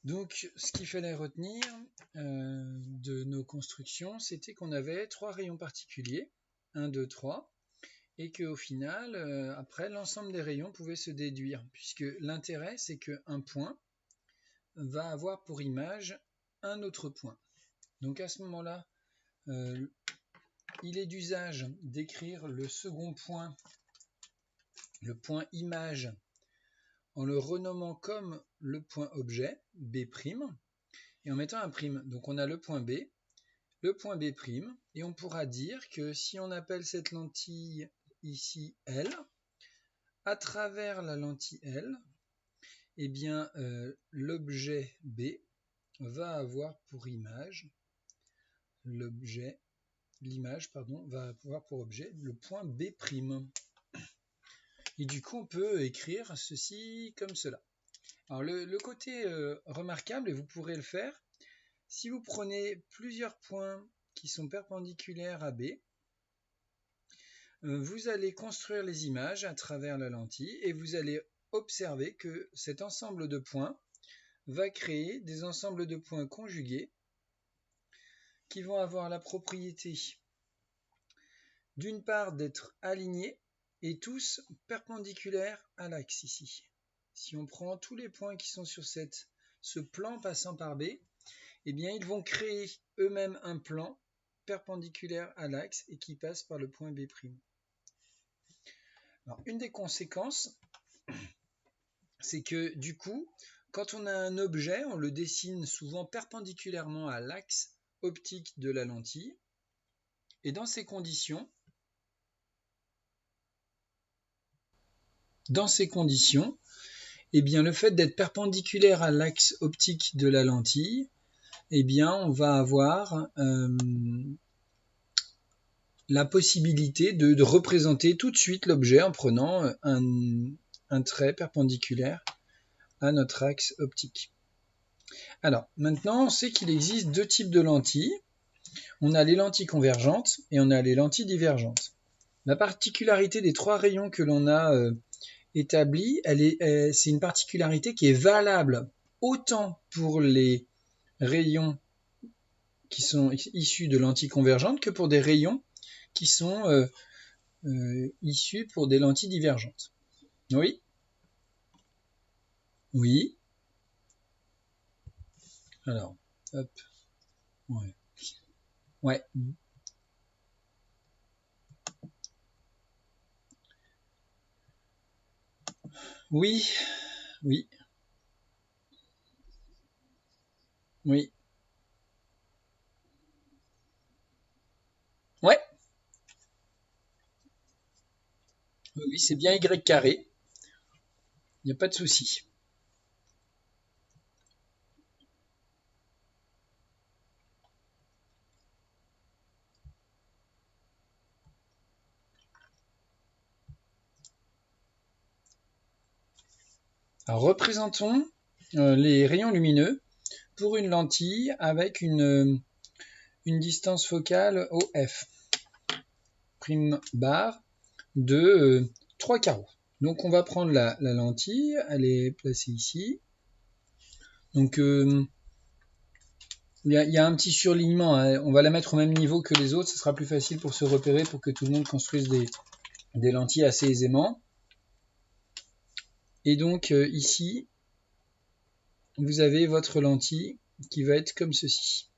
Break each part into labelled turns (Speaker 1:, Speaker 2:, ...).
Speaker 1: Donc, ce qu'il fallait retenir de nos constructions, c'était qu'on avait 3 rayons particuliers, 1, 2, 3, et qu'au final, après, l'ensemble des rayons pouvait se déduire, puisque l'intérêt, c'est qu'un point va avoir pour image un autre point. Donc à ce moment-là, il est d'usage d'écrire le second point, le point image, en le renommant comme le point objet, B', et en mettant un prime. Donc on a le point B, et on pourra dire que si on appelle cette lentille ici L, à travers la lentille L, eh bien l'objet B va avoir pour image, l'image va avoir pour objet le point B'. Et du coup, on peut écrire ceci comme cela. Alors le côté remarquable, et vous pourrez le faire, si vous prenez plusieurs points qui sont perpendiculaires à B, vous allez construire les images à travers la lentille et vous allez observer que cet ensemble de points va créer des ensembles de points conjugués qui vont avoir la propriété d'une part d'être alignés et tous perpendiculaires à l'axe ici. Si on prend tous les points qui sont sur ce plan passant par B, eh bien ils vont créer eux-mêmes un plan perpendiculaire à l'axe et qui passe par le point B'. Alors, une des conséquences, c'est que du coup, quand on a un objet, on le dessine souvent perpendiculairement à l'axe optique de la lentille. Et dans ces conditions, eh bien, le fait d'être perpendiculaire à l'axe optique de la lentille, eh bien, on va avoir la possibilité de représenter tout de suite l'objet en prenant un trait perpendiculaire à notre axe optique. Alors, maintenant, on sait qu'il existe deux types de lentilles. On a les lentilles convergentes et on a les lentilles divergentes. La particularité des 3 rayons que l'on a établis, c'est une particularité qui est valable autant pour les rayons qui sont issus de lentilles convergentes que pour des rayons qui sont issus pour des lentilles divergentes. Oui ? Oui. Alors, hop. Ouais. Ouais. Oui. Oui. Oui. Ouais. Oui, c'est bien Y carré. Il n'y a pas de souci. Alors, représentons les rayons lumineux pour une lentille avec une distance focale OF, prime barre de 3 carreaux. Donc on va prendre la lentille, elle est placée ici. Donc il y a un petit surlignement, hein. On va la mettre au même niveau que les autres, ce sera plus facile pour se repérer, pour que tout le monde construise des lentilles assez aisément. Et donc ici, vous avez votre lentille qui va être comme ceci.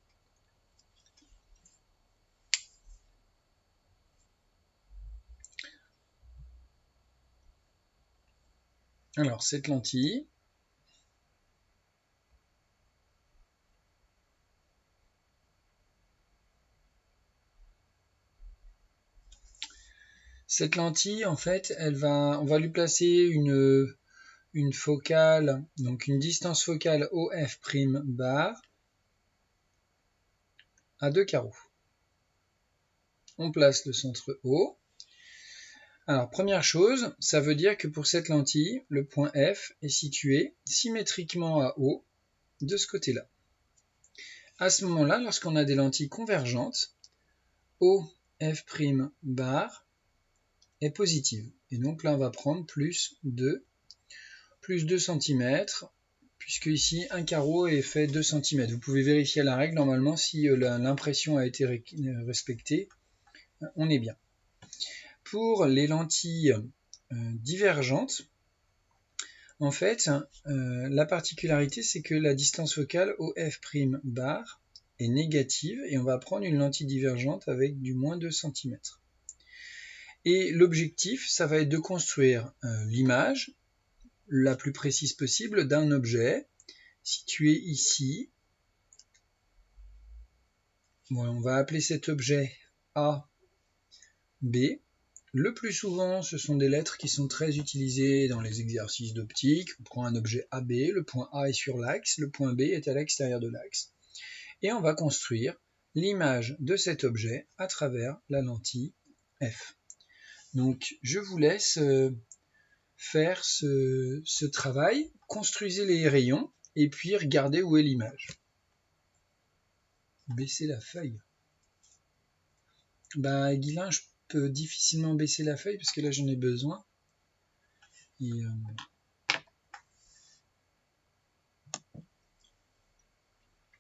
Speaker 1: Alors cette lentille, en fait, on va lui placer une focale, donc une distance focale OF' barre à 2 carreaux. On place le centre O. Alors, première chose, ça veut dire que pour cette lentille, le point F est situé symétriquement à O de ce côté-là. À ce moment-là, lorsqu'on a des lentilles convergentes, OF' barre est positive. Et donc là, on va prendre plus 2 cm, puisque ici un carreau est fait 2 cm. Vous pouvez vérifier la règle, normalement si l'impression a été respectée, on est bien. Pour les lentilles divergentes, en fait, la particularité c'est que la distance focale OF' bar est négative et on va prendre une lentille divergente avec du moins 2 cm. Et l'objectif, ça va être de construire l'image la plus précise possible d'un objet situé ici. Bon, on va appeler cet objet A, B. Le plus souvent, ce sont des lettres qui sont très utilisées dans les exercices d'optique. On prend un objet AB, le point A est sur l'axe, le point B est à l'extérieur de l'axe. Et on va construire l'image de cet objet à travers la lentille F. Donc, je vous laisse faire ce travail, construisez les rayons et puis regardez où est l'image. Baisser la feuille. Bah, Guilain, je peux difficilement baisser la feuille parce que là j'en ai besoin. Et,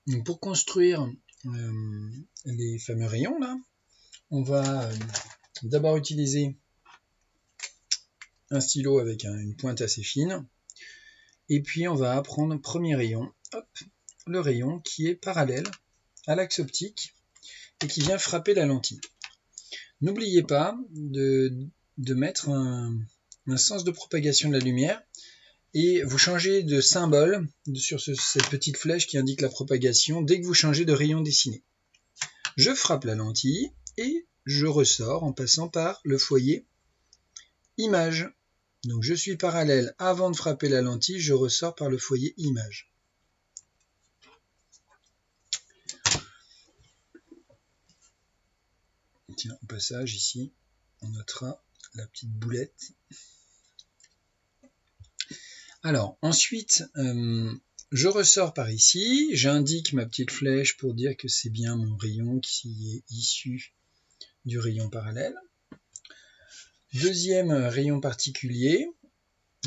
Speaker 1: donc pour construire les fameux rayons là, on va d'abord utiliser un stylo avec une pointe assez fine. Et puis on va prendre premier rayon, hop, le rayon qui est parallèle à l'axe optique et qui vient frapper la lentille. N'oubliez pas de mettre un sens de propagation de la lumière et vous changez de symbole sur cette petite flèche qui indique la propagation dès que vous changez de rayon dessiné. Je frappe la lentille et je ressors en passant par le foyer image. Donc je suis parallèle avant de frapper la lentille, je ressors par le foyer image. Tiens, au passage ici, on notera la petite boulette. Alors ensuite, je ressors par ici, j'indique ma petite flèche pour dire que c'est bien mon rayon qui est issu du rayon parallèle. Deuxième rayon particulier,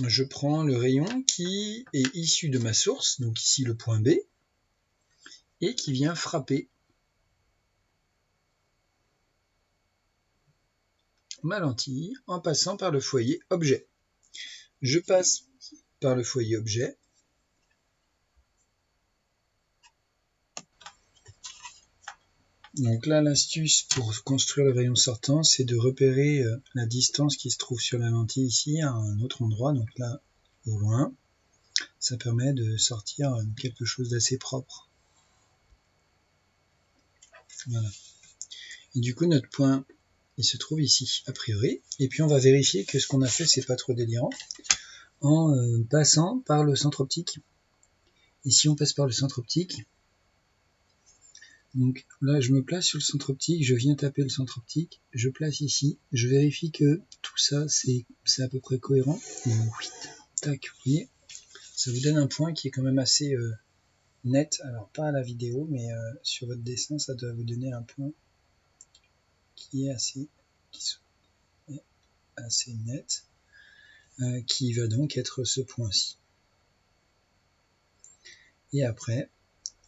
Speaker 1: je prends le rayon qui est issu de ma source, donc ici le point B, et qui vient frapper ma lentille en passant par le foyer objet. Je passe par le foyer objet. Donc là, l'astuce pour construire le rayon sortant, c'est de repérer la distance qui se trouve sur la lentille ici à un autre endroit, donc là, au loin. Ça permet de sortir quelque chose d'assez propre. Voilà. Et du coup, notre point, il se trouve ici, a priori. Et puis, on va vérifier que ce qu'on a fait, c'est pas trop délirant, en passant par le centre optique. Et si on passe par le centre optique, donc là, je me place sur le centre optique, je viens taper le centre optique, je place ici, je vérifie que tout ça, c'est à peu près cohérent. Tac, vous voyez, ça vous donne un point qui est quand même assez net. Alors, pas à la vidéo, mais sur votre dessin, ça doit vous donner un point qui est assez net, qui va donc être ce point-ci. Et après,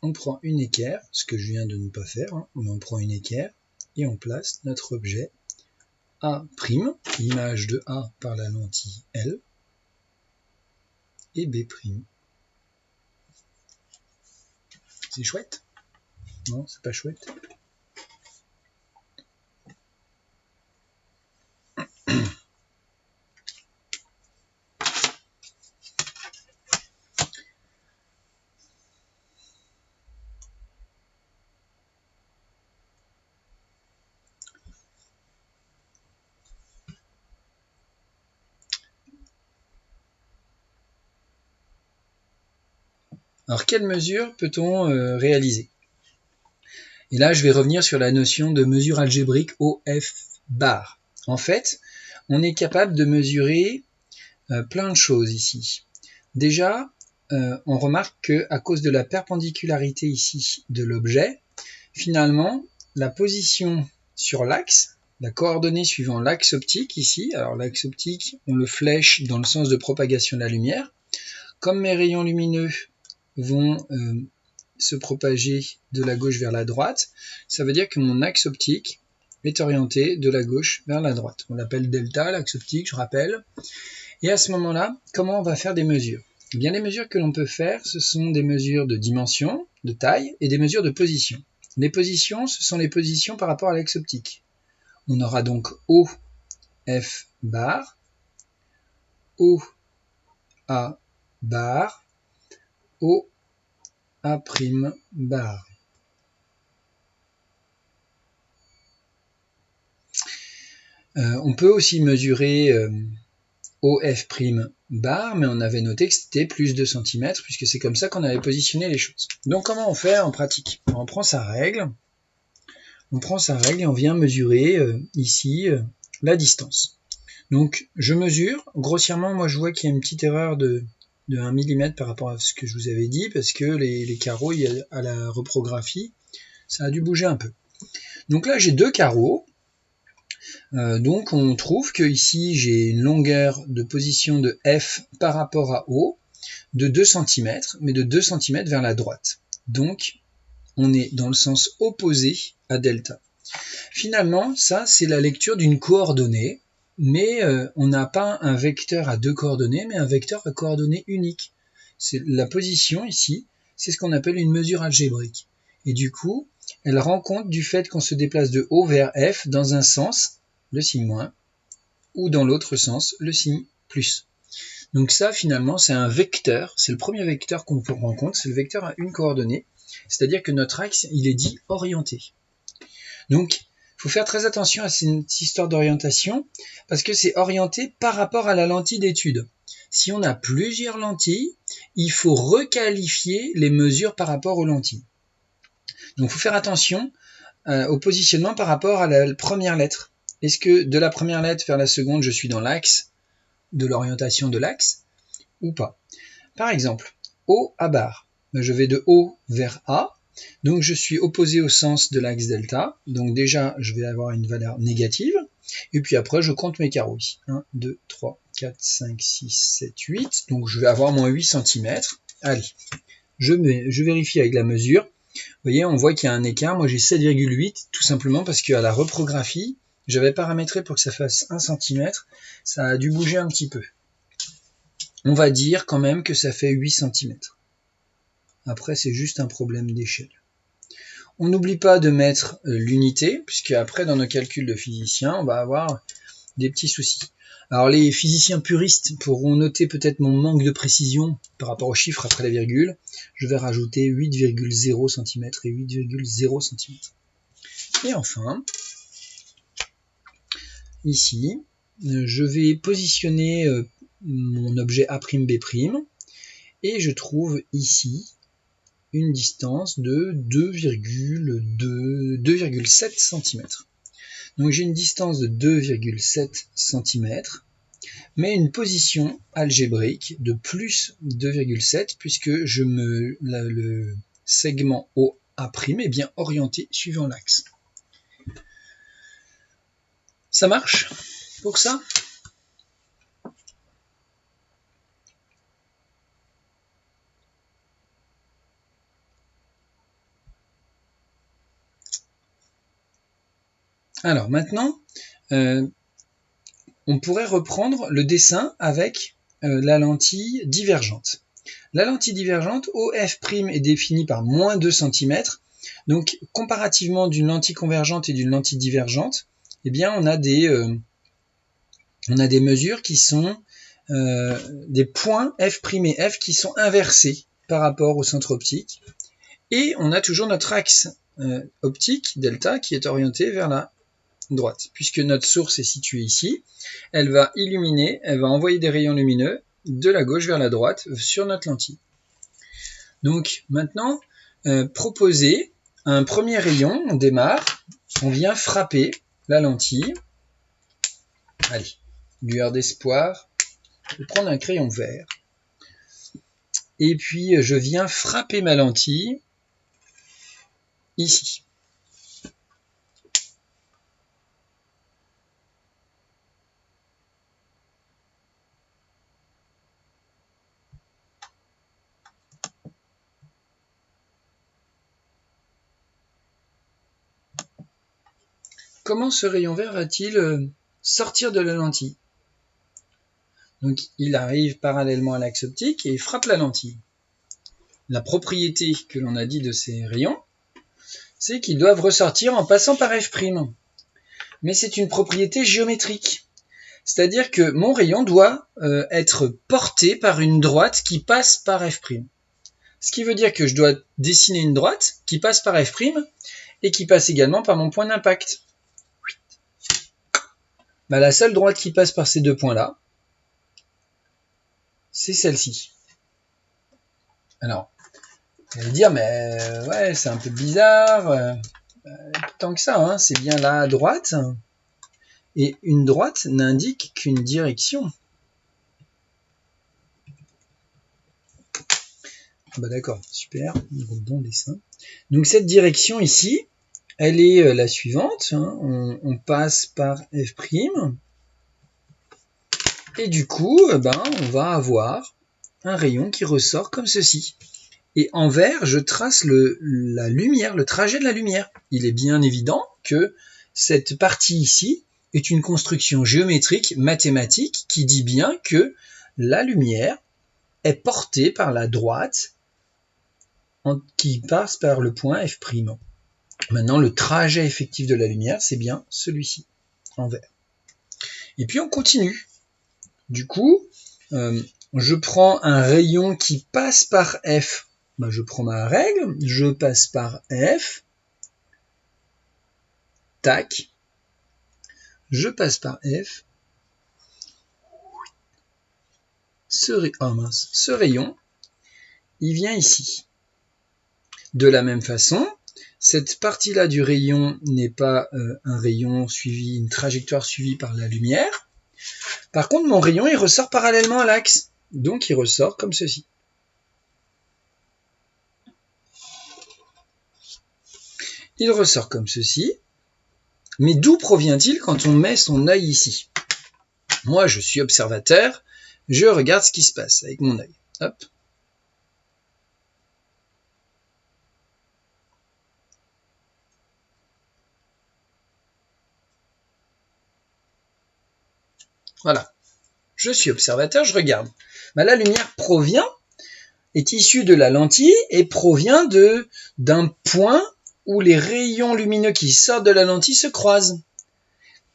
Speaker 1: on prend une équerre, ce que je viens de ne pas faire, hein, mais on prend une équerre et on place notre objet A', l'image de A par la lentille L, et B'. C'est chouette? Non, c'est pas chouette. Alors, quelle mesure peut-on réaliser? Et là, je vais revenir sur la notion de mesure algébrique OF bar. En fait, on est capable de mesurer plein de choses ici. Déjà, on remarque qu'à cause de la perpendicularité ici de l'objet, finalement, la position sur l'axe, la coordonnée suivant l'axe optique ici, alors l'axe optique, on le flèche dans le sens de propagation de la lumière. Comme mes rayons lumineux vont se propager de la gauche vers la droite, ça veut dire que mon axe optique est orienté de la gauche vers la droite. On l'appelle delta, l'axe optique, je rappelle. Et à ce moment-là, comment on va faire des mesures? Eh bien, les mesures que l'on peut faire, ce sont des mesures de dimension, de taille, et des mesures de position. Les positions, ce sont les positions par rapport à l'axe optique. On aura donc OF bar, OA bar, OA' bar. On peut aussi mesurer OF' bar, mais on avait noté que c'était plus de centimètres, puisque c'est comme ça qu'on avait positionné les choses. Donc comment on fait en pratique? On prend sa règle, et on vient mesurer ici la distance. Donc je mesure, grossièrement moi je vois qu'il y a une petite erreur de 1 mm par rapport à ce que je vous avais dit, parce que les carreaux à la reprographie, ça a dû bouger un peu. Donc là j'ai 2 carreaux, donc on trouve que ici j'ai une longueur de position de F par rapport à O de 2 cm, mais de 2 cm vers la droite. Donc on est dans le sens opposé à delta. Finalement, ça c'est la lecture d'une coordonnée, mais on n'a pas un vecteur à 2 coordonnées, mais un vecteur à coordonnées uniques. C'est la position ici, c'est ce qu'on appelle une mesure algébrique. Et du coup, elle rend compte du fait qu'on se déplace de O vers F dans un sens, le signe moins, ou dans l'autre sens, le signe plus. Donc ça, finalement, c'est un vecteur, c'est le premier vecteur qu'on rend compte, c'est le vecteur à une coordonnée, c'est-à-dire que notre axe, il est dit orienté. Donc, il faut faire très attention à cette histoire d'orientation, parce que c'est orienté par rapport à la lentille d'étude. Si on a plusieurs lentilles, il faut requalifier les mesures par rapport aux lentilles. Donc, il faut faire attention au positionnement par rapport à la première lettre. Est-ce que de la première lettre vers la seconde, je suis dans l'axe de l'orientation de l'axe ou pas? Par exemple, O à bar, je vais de O vers A, donc je suis opposé au sens de l'axe delta, donc déjà je vais avoir une valeur négative, et puis après je compte mes carreaux ici, 1, 2, 3, 4, 5, 6, 7, 8, donc je vais avoir moins 8 cm. Allez, je vérifie avec la mesure. Vous voyez, on voit qu'il y a un écart. Moi, j'ai 7,8, tout simplement parce qu'à la reprographie, j'avais paramétré pour que ça fasse 1 cm. Ça a dû bouger un petit peu. On va dire quand même que ça fait 8 cm. Après, c'est juste un problème d'échelle. On n'oublie pas de mettre l'unité, puisque après, dans nos calculs de physiciens, on va avoir des petits soucis. Alors les physiciens puristes pourront noter peut-être mon manque de précision par rapport aux chiffres après la virgule. Je vais rajouter 8,0 cm et 8,0 cm. Et enfin, ici, je vais positionner mon objet A'B' et je trouve ici une distance de 2,7 cm. Donc j'ai une distance de 2,7 cm, mais une position algébrique de plus 2,7 puisque le segment OA' est bien orienté suivant l'axe. Ça marche pour ça? Alors maintenant, on pourrait reprendre le dessin avec la lentille divergente. La lentille divergente, OF' est définie par moins 2 cm. Donc, comparativement d'une lentille convergente et d'une lentille divergente, eh bien, on a des mesures qui sont des points F' et F qui sont inversés par rapport au centre optique. Et on a toujours notre axe optique, delta, qui est orienté vers la droite. Puisque notre source est située ici, elle va illuminer, elle va envoyer des rayons lumineux de la gauche vers la droite sur notre lentille. Donc maintenant, proposer un premier rayon, on démarre, on vient frapper la lentille. Allez, lueur d'espoir, je vais prendre un crayon vert. Et puis je viens frapper ma lentille ici. comment ce rayon vert va-t-il sortir de la lentille? Donc il arrive parallèlement à l'axe optique et il frappe la lentille. La propriété que l'on a dit de ces rayons, c'est qu'ils doivent ressortir en passant par F'. Mais c'est une propriété géométrique. C'est-à-dire que mon rayon doit être porté par une droite qui passe par F'. Ce qui veut dire que je dois dessiner une droite qui passe par F' et qui passe également par mon point d'impact. Bah, la seule droite qui passe par ces deux points-là, c'est celle-ci. Alors, vous allez dire, mais ouais, c'est un peu bizarre. Tant que ça, hein, c'est bien la droite. Et une droite n'indique qu'une direction. Bah d'accord, super, bon dessin. Donc cette direction ici, elle est la suivante. Hein, on passe par F'. Et du coup, on va avoir un rayon qui ressort comme ceci. Et en vert, je trace la lumière, le trajet de la lumière. Il est bien évident que cette partie ici est une construction géométrique, mathématique, qui dit bien que la lumière est portée par la droite qui passe par le point F'. Maintenant, le trajet effectif de la lumière, c'est bien celui-ci, en vert. Et puis, on continue. Du coup, je prends un rayon qui passe par F. Je prends ma règle, je passe par F. Tac. Je passe par F. Ce rayon, il vient ici. De la même façon, cette partie-là du rayon n'est pas un rayon suivi, une trajectoire suivie par la lumière. Par contre, mon rayon, il ressort parallèlement à l'axe. Donc, il ressort comme ceci. Il ressort comme ceci. Mais d'où provient-il quand on met son œil ici? Moi, je suis observateur. Je regarde ce qui se passe avec mon œil. Hop. Voilà. Je suis observateur, je regarde. La lumière est issue de la lentille et provient d'un point où les rayons lumineux qui sortent de la lentille se croisent.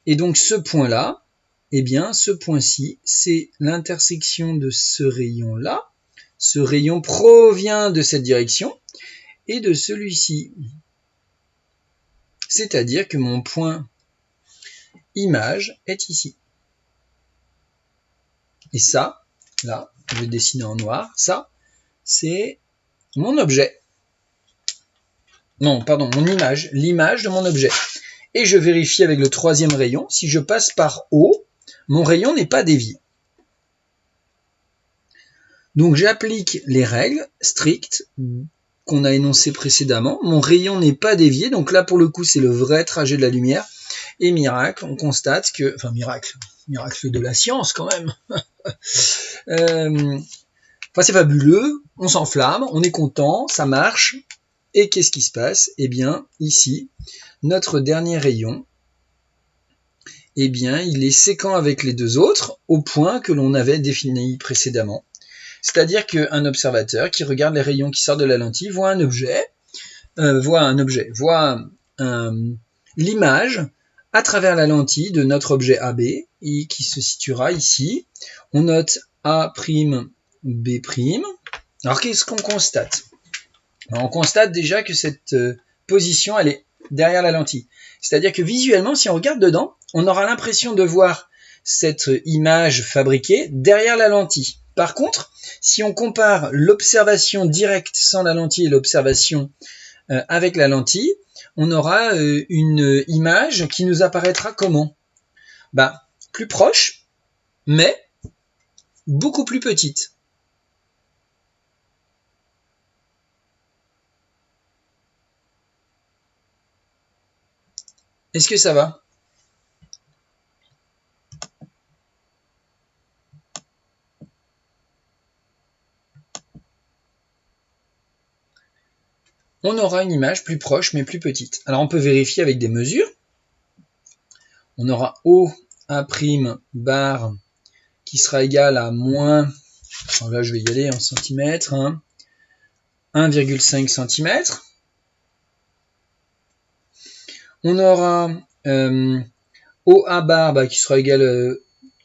Speaker 1: Et donc ce point-là, ce point-ci, c'est l'intersection de ce rayon-là. Ce rayon provient de cette direction et de celui-ci. C'est-à-dire que mon point image est ici. Et ça, là, je vais dessiner en noir, ça, c'est mon objet. Non, pardon, mon image, l'image de mon objet. Et je vérifie avec le troisième rayon, si je passe par haut, mon rayon n'est pas dévié. Donc j'applique les règles strictes qu'on a énoncées précédemment. Mon rayon n'est pas dévié, donc là pour le coup c'est le vrai trajet de la lumière. Et miracle, on constate que... Enfin miracle de la science quand même. C'est fabuleux, on s'enflamme, on est content, ça marche. Et qu'est-ce qui se passe? Ici, notre dernier rayon, il est séquent avec les deux autres au point que l'on avait défini précédemment. C'est-à-dire qu'un observateur qui regarde les rayons qui sortent de la lentille voit l'image à travers la lentille de notre objet AB et qui se situera ici. On note A', B'. Alors qu'est-ce qu'on constate? On constate déjà que cette position, elle est derrière la lentille. C'est-à-dire que visuellement, si on regarde dedans, on aura l'impression de voir cette image fabriquée derrière la lentille. Par contre, si on compare l'observation directe sans la lentille et l'observation avec la lentille, on aura une image qui nous apparaîtra comment? Plus proche, mais beaucoup plus petite. Est-ce que ça va? On aura une image plus proche mais plus petite. Alors on peut vérifier avec des mesures. on aura OA' bar qui sera égal à moins, alors là je vais y aller en centimètres, 1,5 cm. On aura OA bar qui sera égal,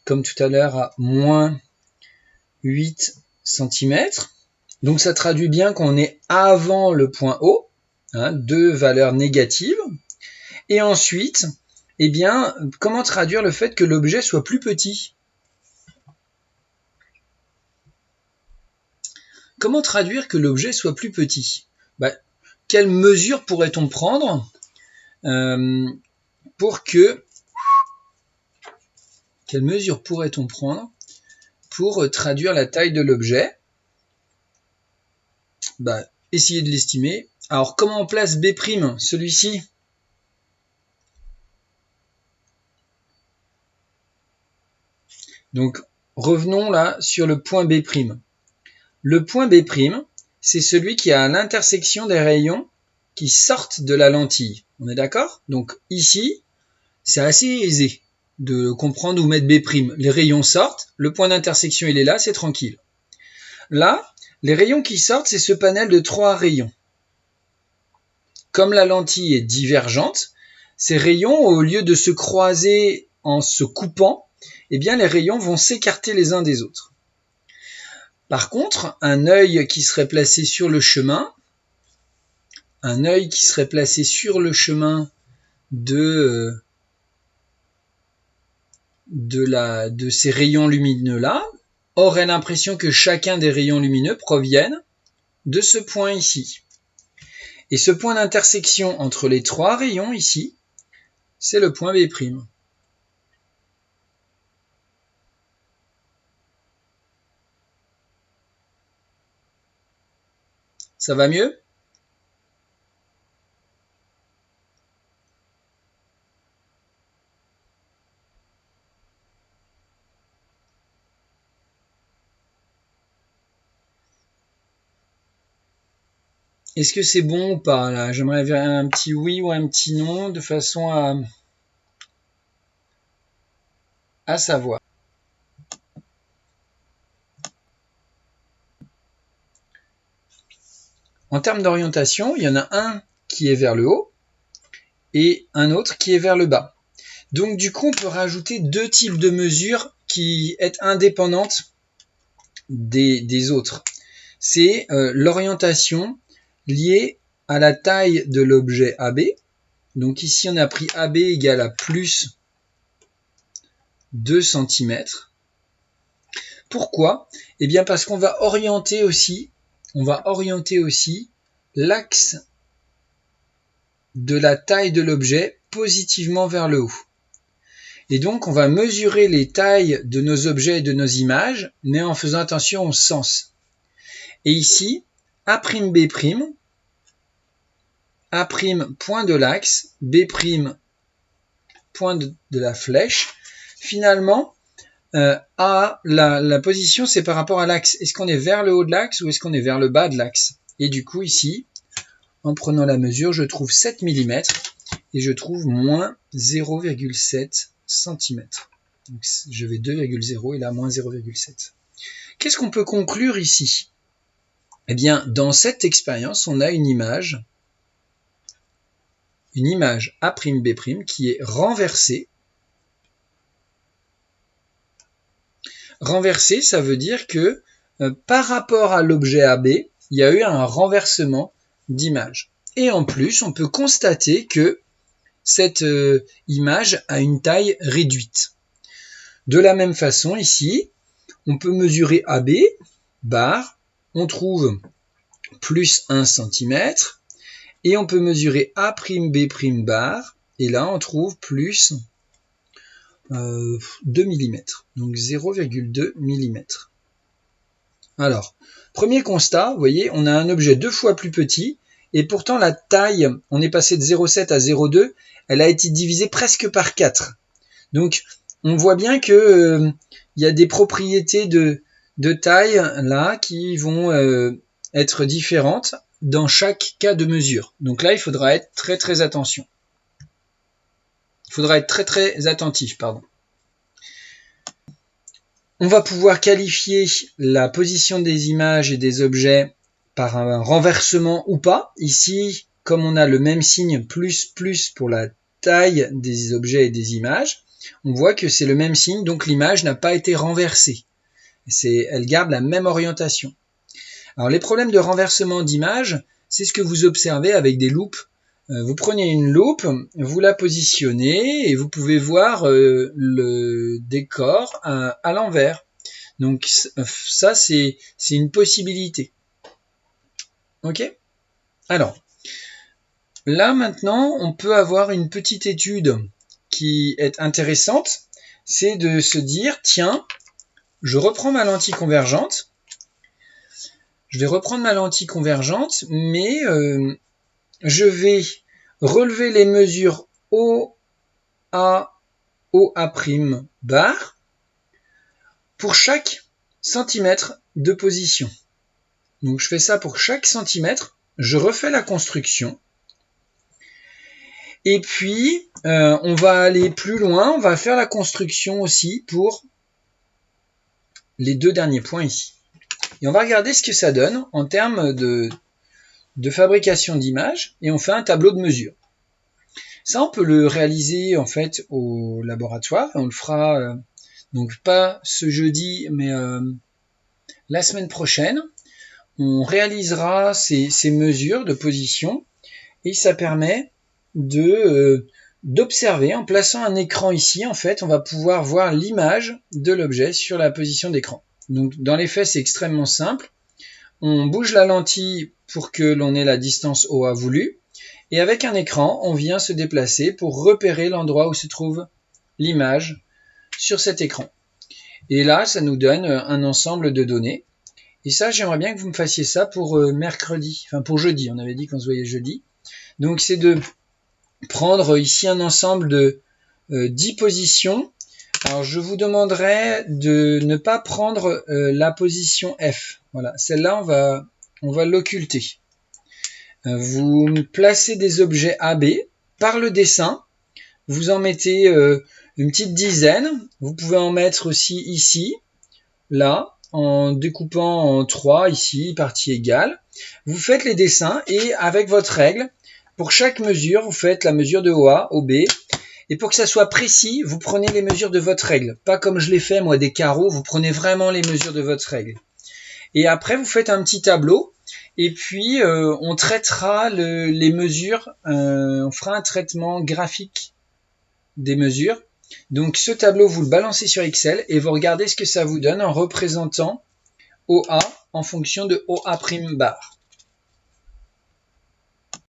Speaker 1: comme tout à l'heure, à moins 8 cm. Donc ça traduit bien qu'on est avant le point O, deux valeurs négatives. Et ensuite, eh bien, comment traduire le fait que l'objet soit plus petit? Comment traduire que l'objet soit plus petit? Quelle mesure pourrait-on prendre Quelle mesure pourrait-on prendre pour traduire la taille de l'objet? Essayez de l'estimer. Alors, comment on place B', celui-ci? Donc, revenons là sur le point B'. Le point B', c'est celui qui est à l'intersection des rayons qui sortent de la lentille. On est d'accord? Donc, ici, c'est assez aisé de comprendre où mettre B'. Les rayons sortent, le point d'intersection il est là, c'est tranquille. Là, les rayons qui sortent, c'est ce panel de 3 rayons. Comme la lentille est divergente, ces rayons, au lieu de se croiser en se coupant, eh bien les rayons vont s'écarter les uns des autres. Par contre, un œil qui serait placé sur le chemin, de ces rayons lumineux-là, aurait l'impression que chacun des rayons lumineux proviennent de ce point ici. Et ce point d'intersection entre les 3 rayons ici, c'est le point B'. Ça va mieux? Est-ce que c'est bon ou pas là? J'aimerais avoir un petit oui ou un petit non de façon à savoir. En termes d'orientation, il y en a un qui est vers le haut et un autre qui est vers le bas. Donc du coup, on peut rajouter 2 types de mesures qui sont indépendantes des autres. C'est l'orientation liée à la taille de l'objet AB. Donc ici, on a pris AB égale à plus 2 cm. Pourquoi? Eh bien parce qu'on va orienter aussi l'axe de la taille de l'objet positivement vers le haut. Et donc, on va mesurer les tailles de nos objets et de nos images, mais en faisant attention au sens. Et ici, A'B', A' point de l'axe, B' point de la flèche. Finalement, la position, c'est par rapport à l'axe. Est-ce qu'on est vers le haut de l'axe ou est-ce qu'on est vers le bas de l'axe? Et du coup, ici, en prenant la mesure, je trouve 7 mm et je trouve moins 0,7 cm. Donc, je vais 2,0 et là, moins 0,7. Qu'est-ce qu'on peut conclure ici? Eh bien, dans cette expérience, on a une image A'B' qui est renversée. Renversée, ça veut dire que par rapport à l'objet AB, il y a eu un renversement d'image. Et en plus, on peut constater que cette image a une taille réduite. De la même façon, ici, on peut mesurer AB, bar, on trouve plus 1 cm, et on peut mesurer A'B' bar, et là on trouve plus 2 mm, donc 0,2 mm. Alors, premier constat, vous voyez, on a un objet 2 fois plus petit, et pourtant la taille, on est passé de 0,7 à 0,2, elle a été divisée presque par 4. Donc, on voit bien que y a des propriétés de taille là qui vont être différentes dans chaque cas de mesure. Donc là, il faudra être très très attention. Il faudra être très très attentif, pardon. On va pouvoir qualifier la position des images et des objets par un renversement ou pas. Ici, comme on a le même signe plus pour la taille des objets et des images, on voit que c'est le même signe, donc l'image n'a pas été renversée. Elle garde la même orientation. Alors les problèmes de renversement d'image, c'est ce que vous observez avec des loupes. Vous prenez une loupe, vous la positionnez et vous pouvez voir le décor à l'envers. Donc ça, c'est une possibilité. Ok ? Alors, là maintenant, on peut avoir une petite étude qui est intéressante. C'est de se dire, tiens, je reprends ma lentille convergente. Je vais reprendre ma lentille convergente, mais je vais relever les mesures OA bar pour chaque centimètre de position. Donc je fais ça pour chaque centimètre, je refais la construction. Et puis, on va aller plus loin, on va faire la construction aussi pour les deux derniers points ici. Et on va regarder ce que ça donne en termes de fabrication d'images, et on fait un tableau de mesure. Ça, on peut le réaliser en fait au laboratoire, on le fera donc pas ce jeudi, mais la semaine prochaine. On réalisera ces mesures de position, et ça permet d'observer en plaçant un écran ici. En fait, on va pouvoir voir l'image de l'objet sur la position d'écran. Donc dans les faits, c'est extrêmement simple. On bouge la lentille pour que l'on ait la distance OA voulue. Et avec un écran, on vient se déplacer pour repérer l'endroit où se trouve l'image sur cet écran. Et là, ça nous donne un ensemble de données. Et ça, j'aimerais bien que vous me fassiez ça pour mercredi, enfin pour jeudi. On avait dit qu'on se voyait jeudi. Donc c'est de prendre ici un ensemble de 10 positions. Alors je vous demanderai de ne pas prendre la position F. Voilà, celle-là on va l'occulter. Vous placez des objets AB par le dessin. Vous en mettez une petite dizaine. Vous pouvez en mettre aussi ici, là, en découpant en 3 ici, partie égale. Vous faites les dessins et avec votre règle, pour chaque mesure, vous faites la mesure de OA, OB. Et pour que ça soit précis, vous prenez les mesures de votre règle. Pas comme je l'ai fait, moi, des carreaux. Vous prenez vraiment les mesures de votre règle. Et après, vous faites un petit tableau. Et puis, on traitera les mesures. On fera un traitement graphique des mesures. Donc, ce tableau, vous le balancez sur Excel et vous regardez ce que ça vous donne en représentant OA en fonction de OA' bar.